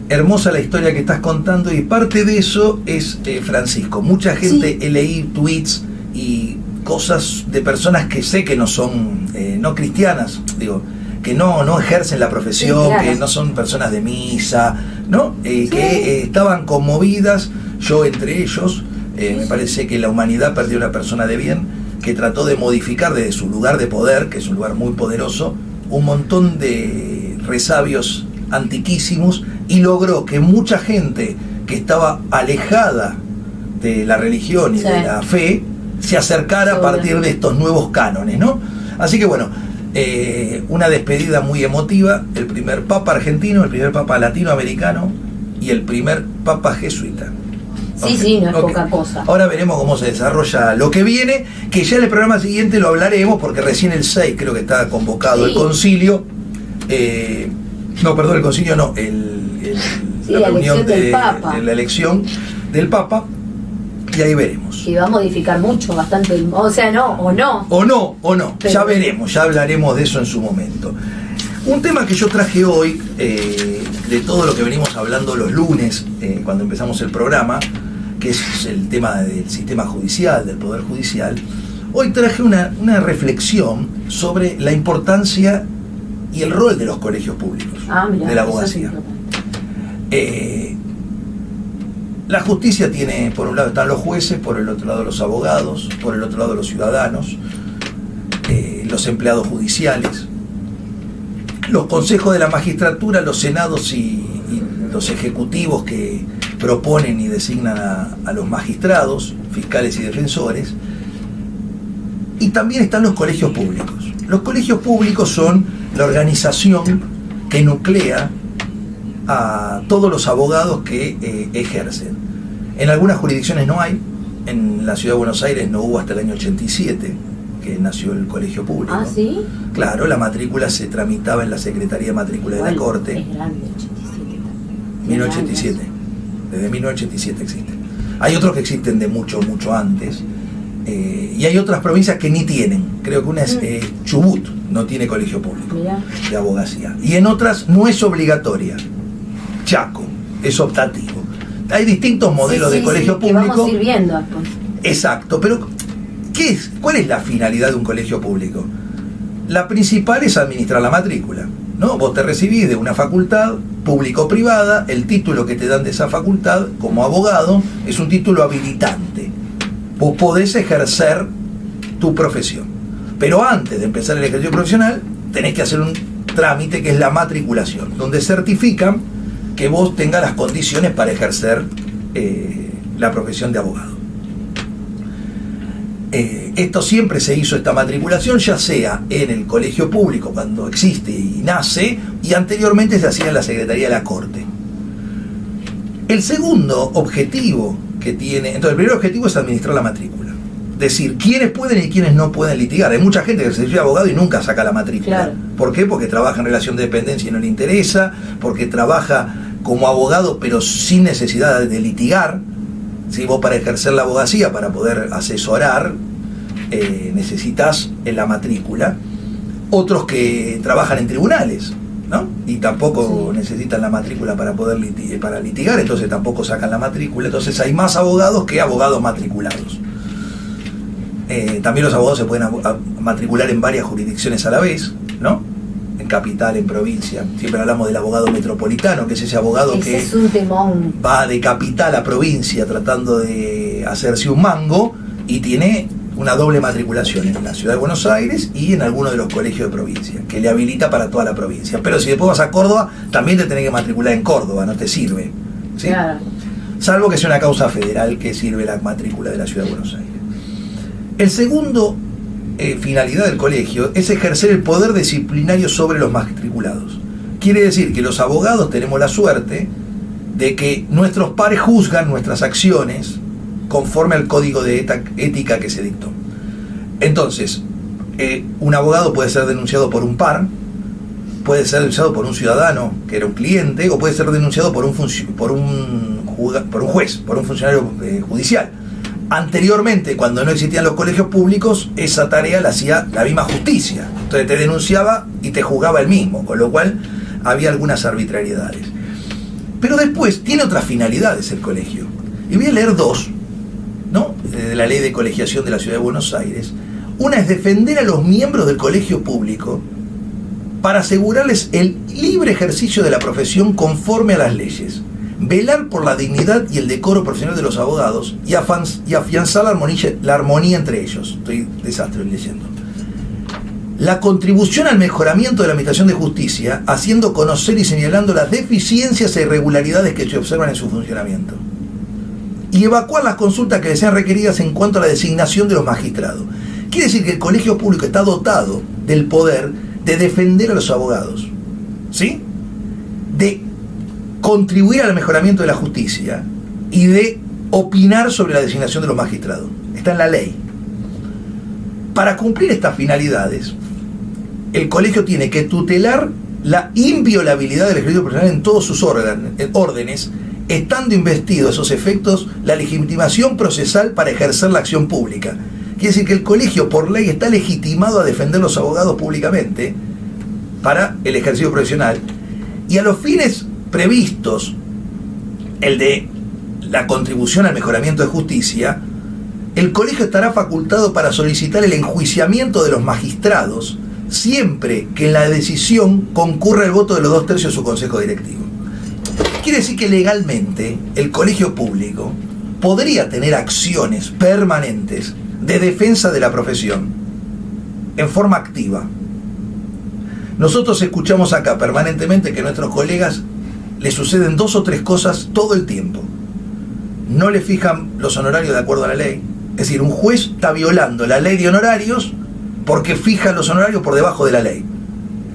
Hermosa la historia que estás contando y parte de eso es Francisco. Mucha gente leí tweets y cosas de personas que sé que no son no cristianas, digo, que no ejercen la profesión, claro, que no son personas de misa, ¿no? Que estaban conmovidas, yo entre ellos. Me parece que la humanidad perdió una persona de bien que trató de modificar desde su lugar de poder, que es un lugar muy poderoso, un montón de resabios antiquísimos y logró que mucha gente que estaba alejada de la religión y de la fe se acercara a partir de estos nuevos cánones, ¿no? Así que bueno, una despedida muy emotiva, el primer papa argentino, el primer papa latinoamericano y el primer papa jesuita. Sí, no es poca cosa. Ahora veremos cómo se desarrolla lo que viene, que ya en el programa siguiente lo hablaremos, porque recién el 6 creo que está convocado el concilio. El concilio no, la reunión de la elección del Papa, y ahí veremos. Y va a modificar mucho, bastante, o sea, no. Pero ya veremos, ya hablaremos de eso en su momento. Un tema que yo traje hoy, de todo lo que venimos hablando los lunes, cuando empezamos el programa, que es el tema del sistema judicial, del Poder Judicial, hoy traje una reflexión sobre la importancia y el rol de los colegios públicos, de la abogacía. La justicia tiene, por un lado están los jueces, por el otro lado los abogados, por el otro lado los ciudadanos, los empleados judiciales, los consejos de la magistratura, los senados y los ejecutivos que proponen y designan a los magistrados, fiscales y defensores, y también están los colegios públicos. Los colegios públicos son la organización que nuclea a todos los abogados que ejercen. En algunas jurisdicciones no hay, en la Ciudad de Buenos Aires no hubo hasta el año 87, que nació el colegio público. ¿Ah, sí? Claro, la matrícula se tramitaba en la Secretaría de Matrícula de la Corte. Es grande, 1987. Desde 1987 existe. Hay otros que existen de mucho antes. Y hay otras provincias que ni tienen. Creo que una es Chubut, no tiene colegio público de abogacía. Y en otras no es obligatoria. Chaco, es optativo. Hay distintos modelos de colegio público. Que vamos a ir viendo después. Exacto, pero ¿cuál es la finalidad de un colegio público? La principal es administrar la matrícula, ¿no? Vos te recibís de una facultad público-privada, el título que te dan de esa facultad como abogado es un título habilitante. Vos podés ejercer tu profesión. Pero antes de empezar el ejercicio profesional, tenés que hacer un trámite que es la matriculación, donde certifican que vos tengas las condiciones para ejercer la profesión de abogado. Esto siempre se hizo, esta matriculación, ya sea en el colegio público cuando existe y nace, y anteriormente se hacía en la Secretaría de la Corte. El segundo objetivo que tiene, entonces el primer objetivo es administrar la matrícula, decir quiénes pueden y quiénes no pueden litigar. Hay mucha gente que se dice abogado y nunca saca la matrícula. Claro. ¿Por qué? Porque trabaja en relación de dependencia y no le interesa, porque trabaja como abogado pero sin necesidad de litigar. Si vos para ejercer la abogacía, para poder asesorar, necesitas la matrícula. Otros que trabajan en tribunales, ¿no? Y tampoco necesitan la matrícula para poder litigar, entonces tampoco sacan la matrícula. Entonces hay más abogados que abogados matriculados. También los abogados se pueden matricular en varias jurisdicciones a la vez, ¿no? En capital, en provincia. Siempre hablamos del abogado metropolitano, que es ese abogado que es un temón. Va de capital a provincia tratando de hacerse un mango y tiene una doble matriculación en la Ciudad de Buenos Aires y en alguno de los colegios de provincia, que le habilita para toda la provincia. Pero si después vas a Córdoba, también te tenés que matricular en Córdoba, no te sirve, ¿sí? Claro. Salvo que sea una causa federal que sirve la matrícula de la Ciudad de Buenos Aires. El segundo finalidad del colegio es ejercer el poder disciplinario sobre los matriculados. Quiere decir que los abogados tenemos la suerte de que nuestros pares juzgan nuestras acciones conforme al código de ética que se dictó. Entonces, un abogado puede ser denunciado por un par, puede ser denunciado por un ciudadano que era un cliente, o puede ser denunciado por un juez, por un funcionario judicial. Anteriormente, cuando no existían los colegios públicos, esa tarea la hacía la misma justicia. Entonces te denunciaba y te juzgaba el mismo, con lo cual había algunas arbitrariedades. Pero después tiene otras finalidades el colegio. Y voy a leer dos, ¿no? De la Ley de Colegiación de la Ciudad de Buenos Aires. Una es defender a los miembros del colegio público para asegurarles el libre ejercicio de la profesión conforme a las leyes, velar por la dignidad y el decoro profesional de los abogados y afianzar la armonía entre ellos. Estoy desastre leyendo. La contribución al mejoramiento de la administración de justicia, haciendo conocer y señalando las deficiencias e irregularidades que se observan en su funcionamiento. Y evacuar las consultas que le sean requeridas en cuanto a la designación de los magistrados. Quiere decir que el colegio público está dotado del poder de defender a los abogados, ¿sí? De contribuir al mejoramiento de la justicia y de opinar sobre la designación de los magistrados. Está en la ley. Para cumplir estas finalidades, el colegio tiene que tutelar la inviolabilidad del ejercicio profesional en todos sus órdenes, estando investido a esos efectos la legitimación procesal para ejercer la acción pública. Quiere decir que el colegio por ley está legitimado a defender a los abogados públicamente para el ejercicio profesional, y a los fines previstos, el de la contribución al mejoramiento de justicia, el colegio estará facultado para solicitar el enjuiciamiento de los magistrados siempre que en la decisión concurra el voto de los 2/3 de su consejo directivo. Quiere decir que legalmente el colegio público podría tener acciones permanentes de defensa de la profesión en forma activa. Nosotros escuchamos acá permanentemente que a nuestros colegas les suceden 2 o 3 cosas todo el tiempo. No le fijan los honorarios de acuerdo a la ley. Es decir, un juez está violando la ley de honorarios porque fija los honorarios por debajo de la ley.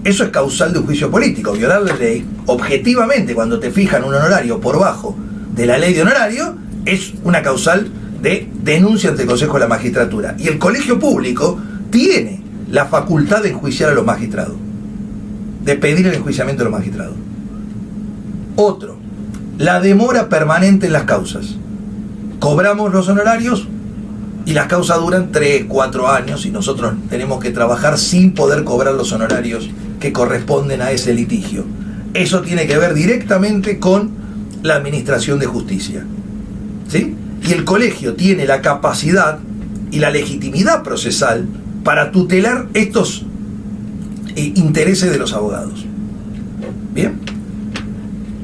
Eso es causal de un juicio político. Violar la ley, objetivamente, cuando te fijan un honorario por bajo de la ley de honorario, es una causal de denuncia ante el Consejo de la Magistratura. Y el colegio público tiene la facultad de enjuiciar a los magistrados, de pedir el enjuiciamiento de los magistrados. Otro, la demora permanente en las causas. Cobramos los honorarios y las causas duran 3, 4 años y nosotros tenemos que trabajar sin poder cobrar los honorarios que corresponden a ese litigio. Eso tiene que ver directamente con la administración de justicia, ¿sí? Y el colegio tiene la capacidad y la legitimidad procesal para tutelar estos intereses de los abogados. ¿Bien?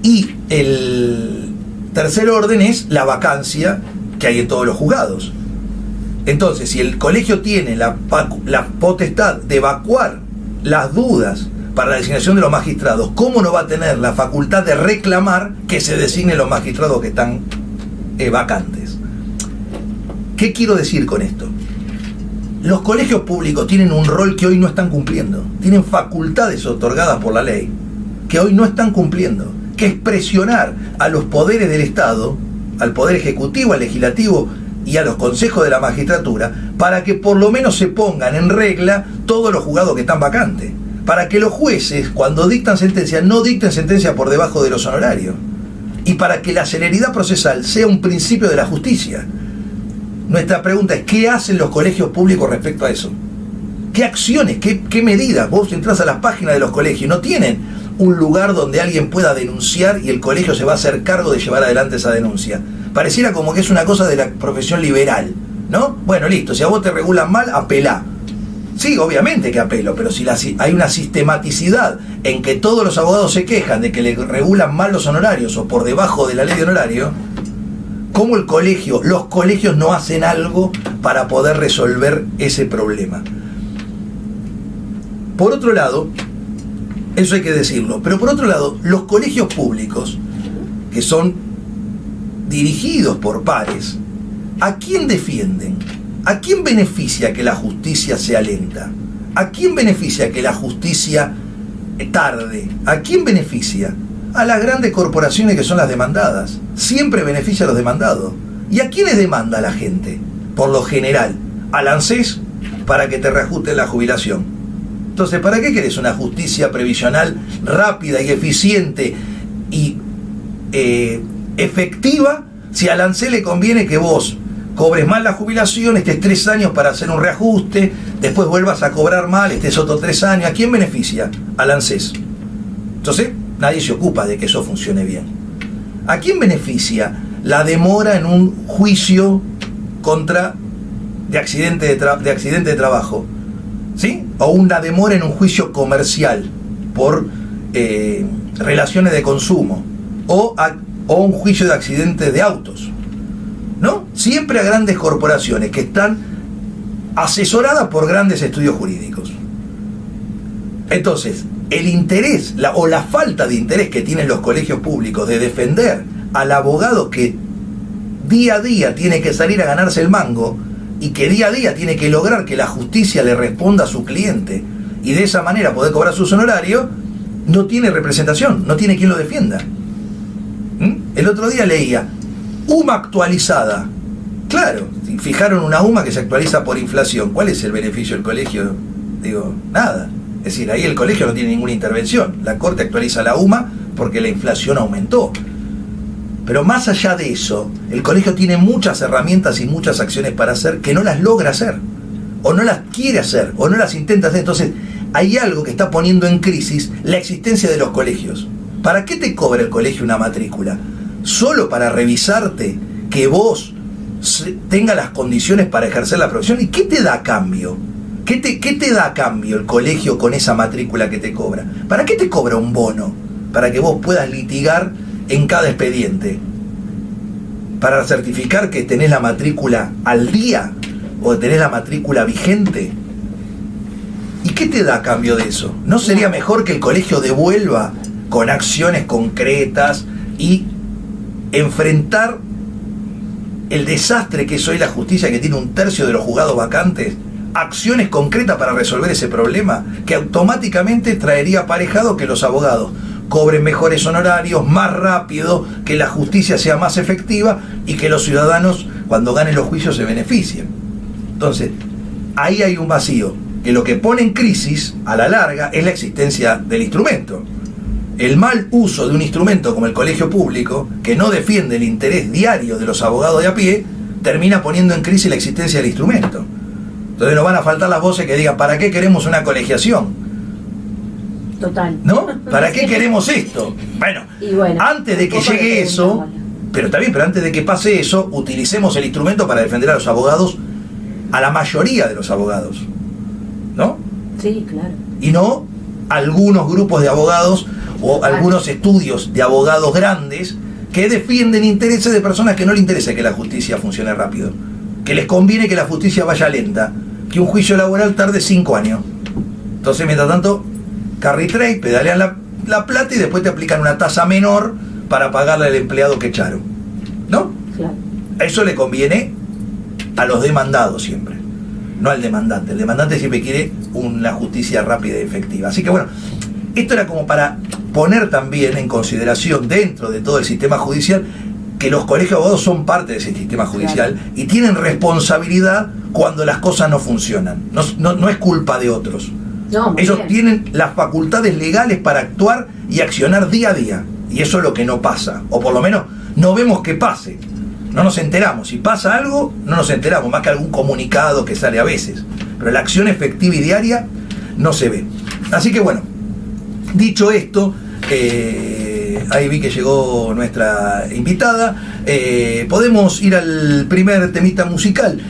Y el tercer orden es la vacancia que hay en todos los juzgados. Entonces, si el colegio tiene la potestad de evacuar las dudas para la designación de los magistrados, ¿cómo no va a tener la facultad de reclamar que se designen los magistrados que están vacantes? ¿Qué quiero decir con esto? Los colegios públicos tienen un rol que hoy no están cumpliendo. Tienen facultades otorgadas por la ley que hoy no están cumpliendo, que es presionar a los poderes del Estado, al Poder Ejecutivo, al Legislativo y a los consejos de la magistratura, para que por lo menos se pongan en regla todos los juzgados que están vacantes, para que los jueces, cuando dictan sentencia, no dicten sentencia por debajo de los honorarios, y para que la celeridad procesal sea un principio de la justicia. Nuestra pregunta es, ¿qué hacen los colegios públicos respecto a eso? ¿Qué acciones, qué medidas? Vos entrás a las páginas de los colegios, no tienen un lugar donde alguien pueda denunciar y el colegio se va a hacer cargo de llevar adelante esa denuncia. Pareciera como que es una cosa de la profesión liberal, ¿no? Bueno, listo, si a vos te regulan mal, apelá. Sí, obviamente que apelo, pero si hay una sistematicidad en que todos los abogados se quejan de que le regulan mal los honorarios o por debajo de la ley de honorario, ¿cómo los colegios no hacen algo para poder resolver ese problema? Por otro lado, eso hay que decirlo, pero por otro lado, los colegios públicos, que son dirigidos por pares, ¿a quién defienden? ¿A quién beneficia que la justicia sea lenta? ¿A quién beneficia que la justicia tarde? ¿A quién beneficia? A las grandes corporaciones que son las demandadas. Siempre beneficia a los demandados. ¿Y a quiénes demanda la gente? Por lo general, al ANSES para que te reajusten la jubilación. Entonces, ¿para qué querés una justicia previsional rápida y eficiente y efectiva si al ANSES le conviene que vos cobres mal la jubilación, estés 3 años para hacer un reajuste, después vuelvas a cobrar mal, estés otros 3 años? ¿A quién beneficia? Al ANSES. Entonces, nadie se ocupa de que eso funcione bien. ¿A quién beneficia la demora en un juicio de accidente de trabajo? ¿Sí? O una demora en un juicio comercial por relaciones de consumo, o un juicio de accidente de autos, ¿no? Siempre a grandes corporaciones que están asesoradas por grandes estudios jurídicos. Entonces, el interés o la falta de interés que tienen los colegios públicos de defender al abogado que día a día tiene que salir a ganarse el mango y que día a día tiene que lograr que la justicia le responda a su cliente y de esa manera poder cobrar sus honorarios, no tiene representación, no tiene quien lo defienda. El otro día leía UMA actualizada. Claro, fijaron una UMA que se actualiza por inflación. ¿Cuál es el beneficio del colegio? Digo, nada. Es decir, ahí el colegio no tiene ninguna intervención. La Corte actualiza la UMA porque la inflación aumentó. Pero más allá de eso, el colegio tiene muchas herramientas y muchas acciones para hacer que no las logra hacer, o no las quiere hacer, o no las intenta hacer. Entonces, hay algo que está poniendo en crisis la existencia de los colegios. ¿Para qué te cobra el colegio una matrícula? ¿Solo para revisarte que vos tengas las condiciones para ejercer la profesión? ¿Y qué te da a cambio? ¿Qué te da a cambio el colegio con esa matrícula que te cobra? ¿Para qué te cobra un bono? Para que vos puedas litigar en cada expediente. Para certificar que tenés la matrícula al día o tenés la matrícula vigente. ¿Y qué te da a cambio de eso? ¿No sería mejor que el colegio devuelva con acciones concretas y enfrentar el desastre que es hoy la justicia, que tiene 1/3 de los juzgados vacantes? Acciones concretas para resolver ese problema, que automáticamente traería aparejado que los abogados cobren mejores honorarios, más rápido, que la justicia sea más efectiva y que los ciudadanos, cuando ganen los juicios, se beneficien. Entonces, ahí hay un vacío, que lo que pone en crisis, a la larga, es la existencia del instrumento. El mal uso de un instrumento como el colegio público, que no defiende el interés diario de los abogados de a pie, termina poniendo en crisis la existencia del instrumento. Entonces nos van a faltar las voces que digan, ¿para qué queremos una colegiación? Total. ¿No? ¿Para qué queremos esto? Bueno, antes de que llegue eso, pero está bien, pero antes de que pase eso, utilicemos el instrumento para defender a los abogados, a la mayoría de los abogados, ¿no? Sí, claro. Y no algunos grupos de abogados o algunos estudios de abogados grandes que defienden intereses de personas que no les interesa que la justicia funcione rápido, que les conviene que la justicia vaya lenta, que un juicio laboral tarde 5 años. Entonces, mientras tanto, carry trade, pedalean la plata y después te aplican una tasa menor para pagarle al empleado que echaron, ¿no? Claro. Eso le conviene a los demandados siempre, no al demandante. El demandante siempre quiere una justicia rápida y efectiva. Así que bueno, esto era como para poner también en consideración dentro de todo el sistema judicial que los colegios de abogados son parte de ese sistema judicial, claro, y tienen responsabilidad cuando las cosas no funcionan. No es culpa de otros. No, ellos bien. Tienen las facultades legales para actuar y accionar día a día. Y eso es lo que no pasa. O por lo menos no vemos que pase. No nos enteramos. Si pasa algo, no nos enteramos. Más que algún comunicado que sale a veces. Pero la acción efectiva y diaria no se ve. Así que bueno, dicho esto, ahí vi que llegó nuestra invitada. Podemos ir al primer temita musical.